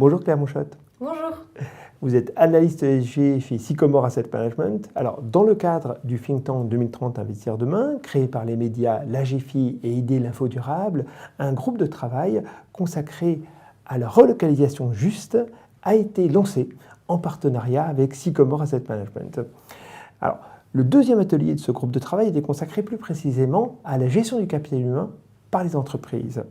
Bonjour Claire Mouchotte. Bonjour. Vous êtes analyste ESG chez Sycomore Asset Management. Alors, dans le cadre du think tank 2030 Investir Demain, créé par les médias l'AGFI et ID l'Info Durable, un groupe de travail consacré à la relocalisation juste a été lancé en partenariat avec Sycomore Asset Management. Alors, le deuxième atelier de ce groupe de travail était consacré plus précisément à la gestion du capital humain par les entreprises.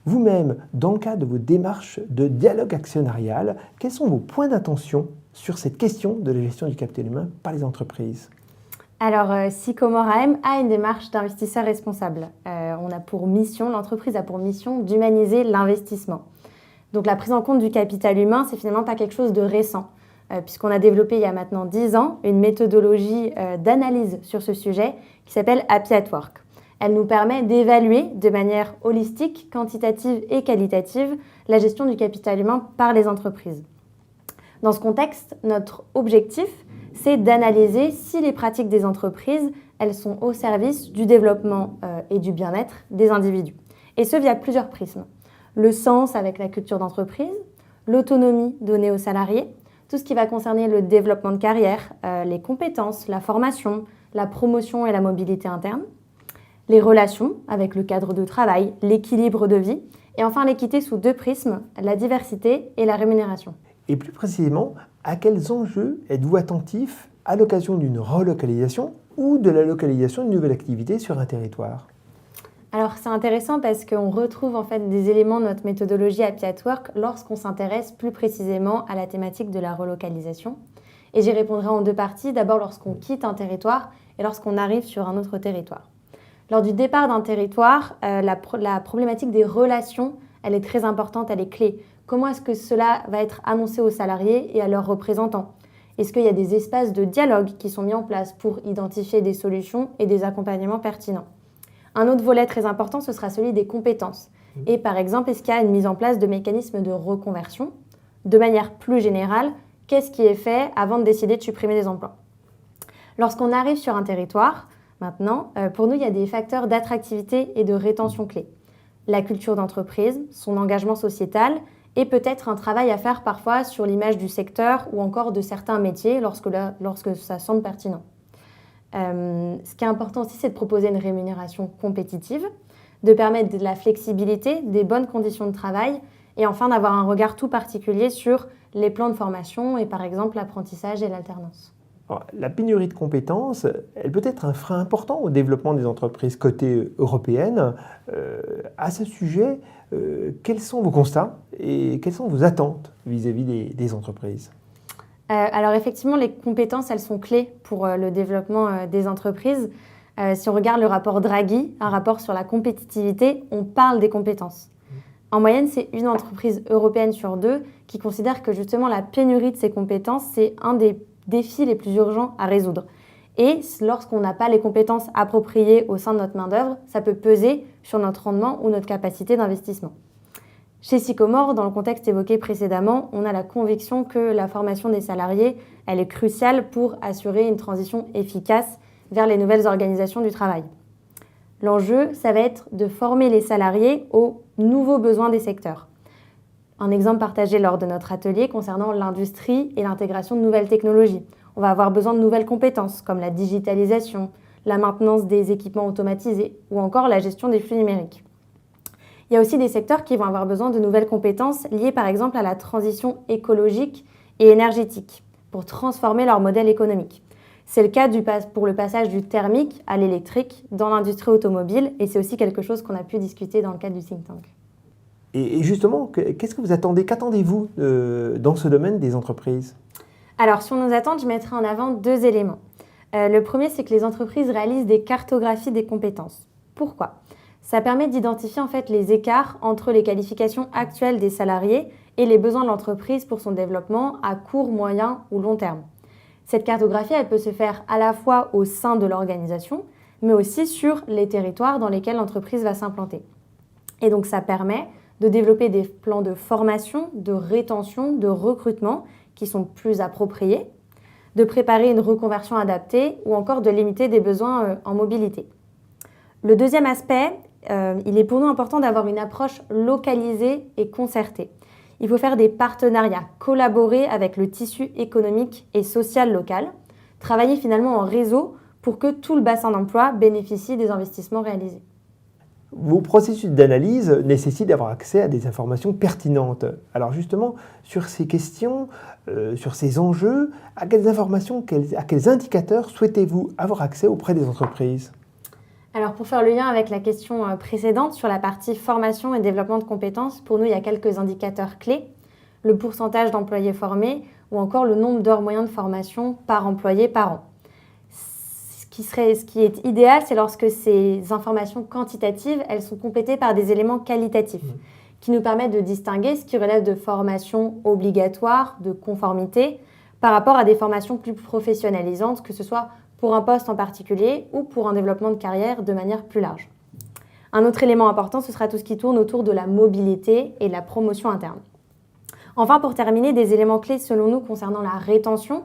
Vous-même, dans le cadre de vos démarches de dialogue actionnarial, quels sont vos points d'attention sur cette question de la gestion du capital humain par les entreprises? Alors, Sycomore AM a une démarche d'investisseur responsable. L'entreprise a pour mission d'humaniser l'investissement. Donc la prise en compte du capital humain, c'est finalement pas quelque chose de récent, puisqu'on a développé il y a maintenant 10 ans une méthodologie d'analyse sur ce sujet qui s'appelle Happy at Work. Elle nous permet d'évaluer de manière holistique, quantitative et qualitative la gestion du capital humain par les entreprises. Dans ce contexte, notre objectif, c'est d'analyser si les pratiques des entreprises, elles sont au service du développement et du bien-être des individus. Et ce, via plusieurs prismes. Le sens avec la culture d'entreprise, l'autonomie donnée aux salariés, tout ce qui va concerner le développement de carrière, les compétences, la formation, la promotion et la mobilité interne, les relations avec le cadre de travail, l'équilibre de vie, et enfin l'équité sous deux prismes, la diversité et la rémunération. Et plus précisément, à quels enjeux êtes-vous attentif à l'occasion d'une relocalisation ou de la localisation d'une nouvelle activité sur un territoire? Alors c'est intéressant parce qu'on retrouve en fait des éléments de notre méthodologie Happy at Work lorsqu'on s'intéresse plus précisément à la thématique de la relocalisation. Et j'y répondrai en deux parties, d'abord lorsqu'on quitte un territoire et lorsqu'on arrive sur un autre territoire. Lors du départ d'un territoire, la problématique des relations, elle est très importante, elle est clé. Comment est-ce que cela va être annoncé aux salariés et à leurs représentants? Est-ce qu'il y a des espaces de dialogue qui sont mis en place pour identifier des solutions et des accompagnements pertinents? Un autre volet très important, ce sera celui des compétences. Et par exemple, est-ce qu'il y a une mise en place de mécanismes de reconversion? De manière plus générale, qu'est-ce qui est fait avant de décider de supprimer des emplois? Lorsqu'on arrive sur un territoire, maintenant, pour nous, il y a des facteurs d'attractivité et de rétention clés. La culture d'entreprise, son engagement sociétal et peut-être un travail à faire parfois sur l'image du secteur ou encore de certains métiers lorsque ça semble pertinent. Ce qui est important aussi, c'est de proposer une rémunération compétitive, de permettre de la flexibilité, des bonnes conditions de travail et enfin d'avoir un regard tout particulier sur les plans de formation et par exemple l'apprentissage et l'alternance. Alors, la pénurie de compétences, elle peut être un frein important au développement des entreprises cotées européennes. À ce sujet, quels sont vos constats et quelles sont vos attentes vis-à-vis des entreprises? Alors effectivement, les compétences, elles sont clés pour le développement des entreprises. Si on regarde le rapport Draghi, un rapport sur la compétitivité, on parle des compétences. En moyenne, c'est une entreprise européenne sur deux qui considère que justement la pénurie de ces compétences, c'est un des défis les plus urgents à résoudre. Et lorsqu'on n'a pas les compétences appropriées au sein de notre main-d'œuvre, ça peut peser sur notre rendement ou notre capacité d'investissement. Chez Sycomore, dans le contexte évoqué précédemment, on a la conviction que la formation des salariés, elle est cruciale pour assurer une transition efficace vers les nouvelles organisations du travail. L'enjeu, ça va être de former les salariés aux nouveaux besoins des secteurs. Un exemple partagé lors de notre atelier concernant l'industrie et l'intégration de nouvelles technologies. On va avoir besoin de nouvelles compétences comme la digitalisation, la maintenance des équipements automatisés ou encore la gestion des flux numériques. Il y a aussi des secteurs qui vont avoir besoin de nouvelles compétences liées par exemple à la transition écologique et énergétique pour transformer leur modèle économique. C'est le cas pour le passage du thermique à l'électrique dans l'industrie automobile et c'est aussi quelque chose qu'on a pu discuter dans le cadre du think tank. Et justement, qu'est-ce que vous attendez? Qu'attendez-vous dans ce domaine des entreprises? Alors, si on nous attend, je mettrai en avant deux éléments. Le premier, c'est que les entreprises réalisent des cartographies des compétences. Pourquoi? Ça permet d'identifier en fait les écarts entre les qualifications actuelles des salariés et les besoins de l'entreprise pour son développement à court, moyen ou long terme. Cette cartographie, elle peut se faire à la fois au sein de l'organisation, mais aussi sur les territoires dans lesquels l'entreprise va s'implanter. Et donc, ça permet de développer des plans de formation, de rétention, de recrutement qui sont plus appropriés, de préparer une reconversion adaptée ou encore de limiter des besoins en mobilité. Le deuxième aspect, il est pour nous important d'avoir une approche localisée et concertée. il faut faire des partenariats, collaborer avec le tissu économique et social local, travailler finalement en réseau pour que tout le bassin d'emploi bénéficie des investissements réalisés. Vos processus d'analyse nécessitent d'avoir accès à des informations pertinentes. Alors justement, sur ces questions, sur ces enjeux, à quelles informations, à quels indicateurs souhaitez-vous avoir accès auprès des entreprises ? Alors pour faire le lien avec la question précédente sur la partie formation et développement de compétences, pour nous il y a quelques indicateurs clés, le pourcentage d'employés formés ou encore le nombre d'heures moyennes de formation par employé par an. Ce qui est idéal, c'est lorsque ces informations quantitatives, elles sont complétées par des éléments qualitatifs qui nous permettent de distinguer ce qui relève de formation obligatoire, de conformité, par rapport à des formations plus professionnalisantes, que ce soit pour un poste en particulier ou pour un développement de carrière de manière plus large. Un autre élément important, ce sera tout ce qui tourne autour de la mobilité et de la promotion interne. Enfin, pour terminer, des éléments clés selon nous concernant la rétention.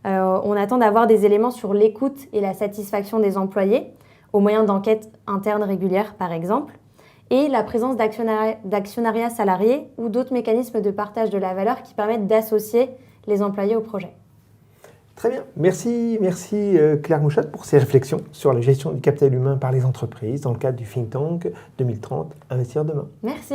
On attend d'avoir des éléments sur l'écoute et la satisfaction des employés, au moyen d'enquêtes internes régulières par exemple, et la présence d'actionnariat salarié ou d'autres mécanismes de partage de la valeur qui permettent d'associer les employés au projet. Très bien. Merci Claire Mouchotte pour ces réflexions sur la gestion du capital humain par les entreprises dans le cadre du Think Tank 2030 Investir demain. Merci.